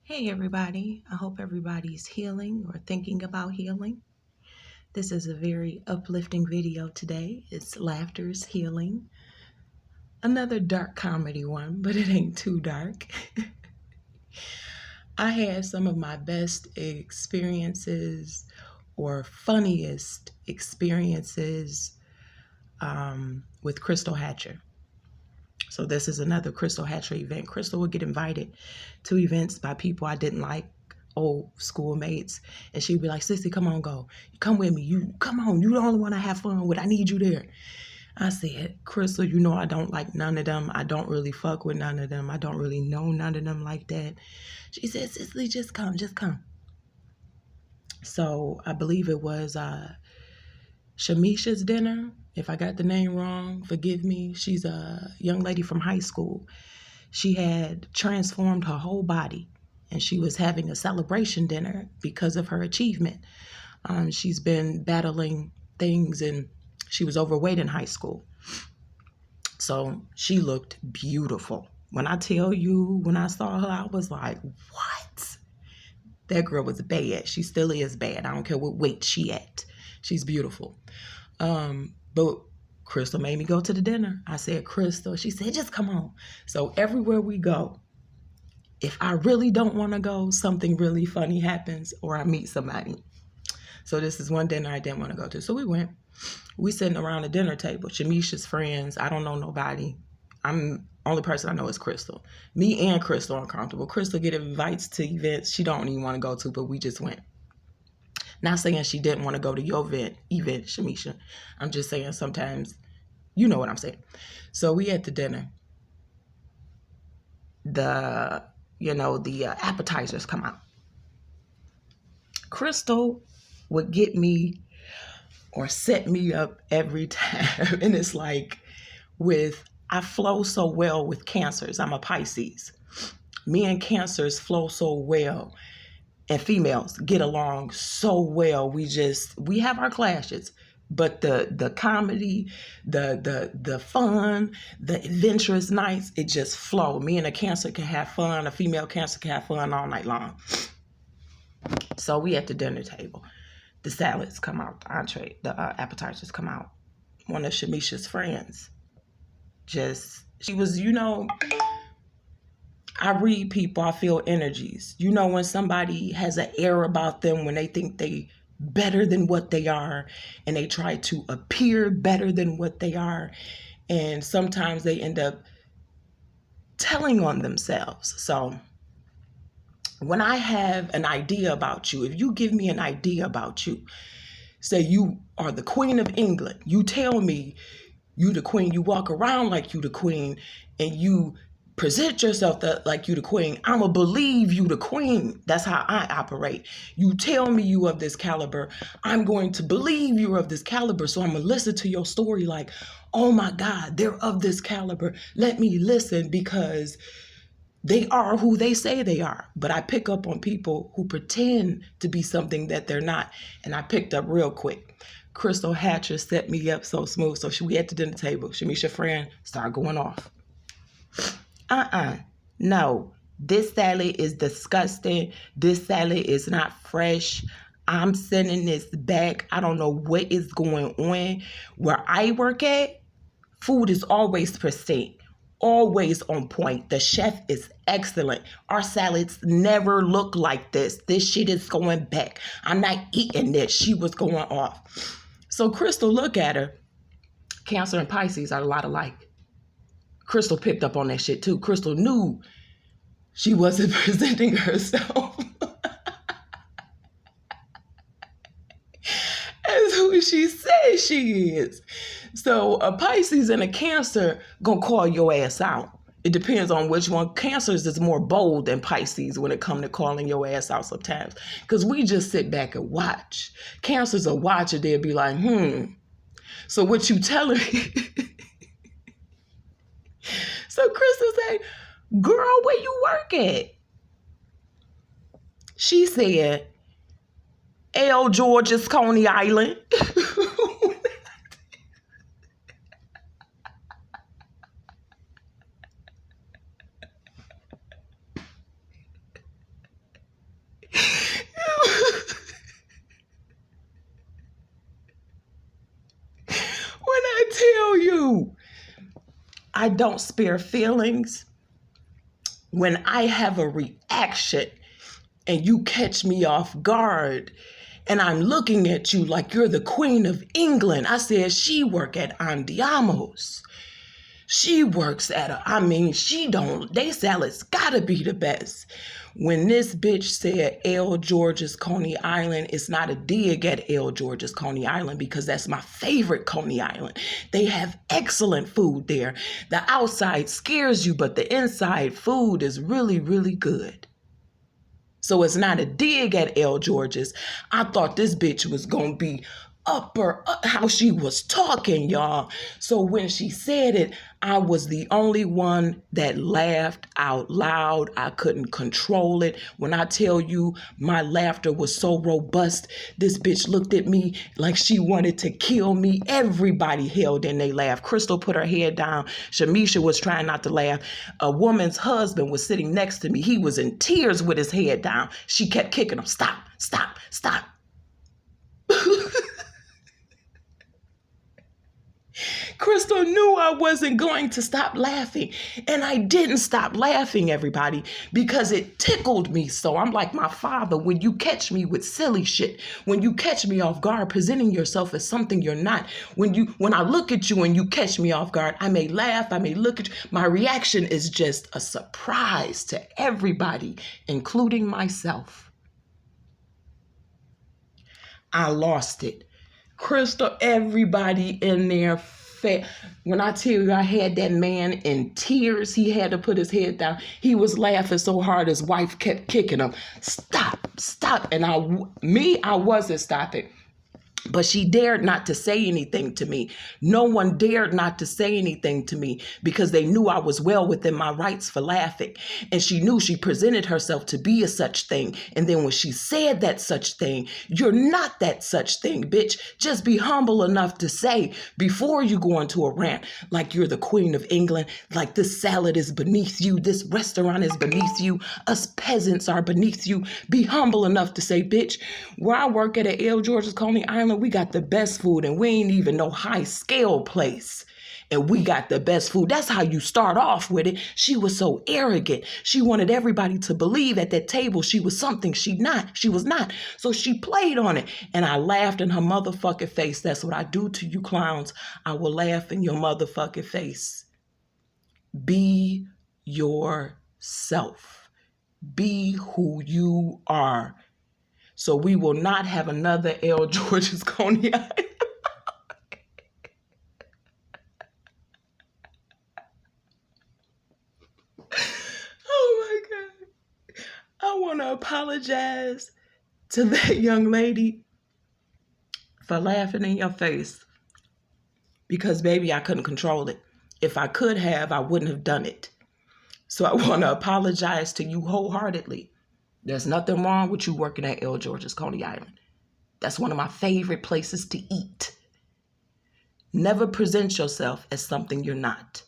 Hey everybody, I hope everybody's healing or thinking about healing. This is a very uplifting video today. It's Laughter's Healing. Another dark comedy one, but it ain't too dark. I had some of my best experiences or funniest experiences with Crystal Hatcher. So this is another Crystal Hatcher event. Crystal would get invited to events by people I didn't like, old schoolmates, and she'd be like, "Sissy, come on, go. Come with me. You come on. You the only one I have fun with. I need you there." I said, "Crystal, you know I don't like none of them. I don't really fuck with none of them. I don't really know none of them like that." She said, "Sissy, just come, just come." So I believe it was Shamisha's dinner. If I got the name wrong, forgive me. She's a young lady from high school. She had transformed her whole body, and she was having a celebration dinner because of her achievement. She's been battling things, and she was overweight in high school. So she looked beautiful. When I tell you, when I saw her, I was like, what? That girl was bad. She still is bad. I don't care what weight she at. She's beautiful. But Crystal made me go to the dinner. I said, "Crystal," she said, "just come on." So everywhere we go, if I really don't want to go, something really funny happens or I meet somebody. So this is one dinner I didn't want to go to. So we went. We sitting around the dinner table. Shamisha's friends. I don't know nobody. Only person I know is Crystal. Me and Crystal are uncomfortable. Crystal get invites to events she don't even want to go to, but we just went. Not saying she didn't want to go to your event, Shamisha. I'm just saying sometimes, you know what I'm saying. So we at the dinner. The appetizers come out. Crystal would get me or set me up every time. And it's like I flow so well with Cancers. I'm a Pisces. Me and Cancers flow so well, and females get along so well. We have our clashes, but the comedy, the fun, the adventurous nights, it just flow. Me and a Cancer can have fun. A female Cancer can have fun all night long. So we at the dinner table. The salads come out, the appetizers come out. One of Shamisha's friends, she was, I read people, I feel energies. You know when somebody has an air about them, when they think they better than what they are, and they try to appear better than what they are, and sometimes they end up telling on themselves. So when I have an idea about you, if you give me an idea about you, say you are the Queen of England, you tell me you the queen, you walk around like you the queen, and you present yourself like you the queen, I'ma believe you the queen. That's how I operate. You tell me you of this caliber, I'm going to believe you're of this caliber. So I'm gonna listen to your story like, oh my God, they're of this caliber. Let me listen, because they are who they say they are. But I pick up on people who pretend to be something that they're not. And I picked up real quick. Crystal Hatcher set me up so smooth. So we at the dinner table. Shamisha friend started going off. No, this salad is disgusting. This salad is not fresh. I'm sending this back. I don't know what is going on. Where I work at, food is always pristine, always on point. The chef is excellent. Our salads never look like this. This shit is going back. I'm not eating this. She was going off. So Crystal, look at her. Cancer and Pisces are a lot alike. Crystal picked up on that shit too. Crystal knew she wasn't presenting herself as who she says she is. So a Pisces and a Cancer gonna call your ass out. It depends on which one. Cancers is more bold than Pisces when it comes to calling your ass out sometimes. Because we just sit back and watch. Cancers will watch and they'll be like, so what you telling me? So Crystal say, "Girl, where you work at?" She said, "L. George's Coney Island." I don't spare feelings. When I have a reaction and you catch me off guard and I'm looking at you like you're the Queen of England. I said, she work at Andiamo's. She works at they salads gotta be the best. When this bitch said L. George's Coney Island, it's not a dig at L. George's Coney Island because that's my favorite Coney Island. They have excellent food there. The outside scares you, but the inside food is really, really good. So it's not a dig at L. George's. I thought this bitch was gonna be how she was talking, y'all. So when she said it, I was the only one that laughed out loud. I couldn't control it. When I tell you my laughter was so robust, this bitch looked at me like she wanted to kill me. Everybody held in they laugh. Crystal put her head down. Shamisha was trying not to laugh. A woman's husband was sitting next to me. He was in tears with his head down. She kept kicking him. Stop, stop, stop. Crystal knew I wasn't going to stop laughing. And I didn't stop laughing, everybody, because it tickled me. So I'm like my father, when you catch me with silly shit, when you catch me off guard, presenting yourself as something you're not, when I look at you and you catch me off guard, I may laugh, I may look at you. My reaction is just a surprise to everybody, including myself. I lost it. Crystal, everybody in there. When I tell you I had that man in tears, he had to put his head down. He was laughing so hard his wife kept kicking him. Stop, stop. And I wasn't stopping. But she dared not to say anything to me. No one dared not to say anything to me because they knew I was well within my rights for laughing. And she knew she presented herself to be a such thing. And then when she said that such thing, you're not that such thing, bitch. Just be humble enough to say before you go into a rant like you're the Queen of England, like this salad is beneath you, this restaurant is beneath you, us peasants are beneath you. Be humble enough to say, bitch, where I work at L. George's Coney Island, we got the best food and we ain't even no high scale place. And we got the best food. That's how you start off with it. She was so arrogant. She wanted everybody to believe at that table she was something she was not. So she played on it. And I laughed in her motherfucking face. That's what I do to you clowns. I will laugh in your motherfucking face. Be yourself. Be who you are. So we will not have another L. George's Coney Island. Oh my God. I want to apologize to that young lady for laughing in your face. Because, baby, I couldn't control it. If I could have, I wouldn't have done it. So I want to apologize to you wholeheartedly. There's nothing wrong with you working at L. George's Coney Island. That's one of my favorite places to eat. Never present yourself as something you're not.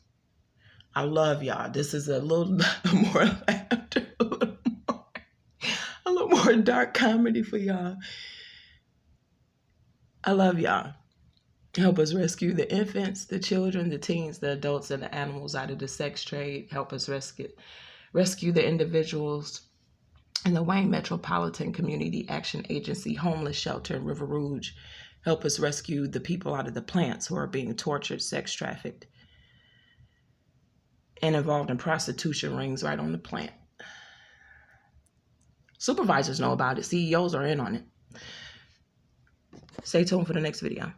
I love y'all. This is a little more laughter, a little more dark comedy for y'all. I love y'all. Help us rescue the infants, the children, the teens, the adults, and the animals out of the sex trade. Help us rescue the individuals in the Wayne Metropolitan Community Action Agency homeless shelter in River Rouge. Help us rescue the people out of the plants who are being tortured, sex trafficked, and involved in prostitution rings right on the plant. Supervisors know about it. CEOs are in on it. Stay tuned for the next video.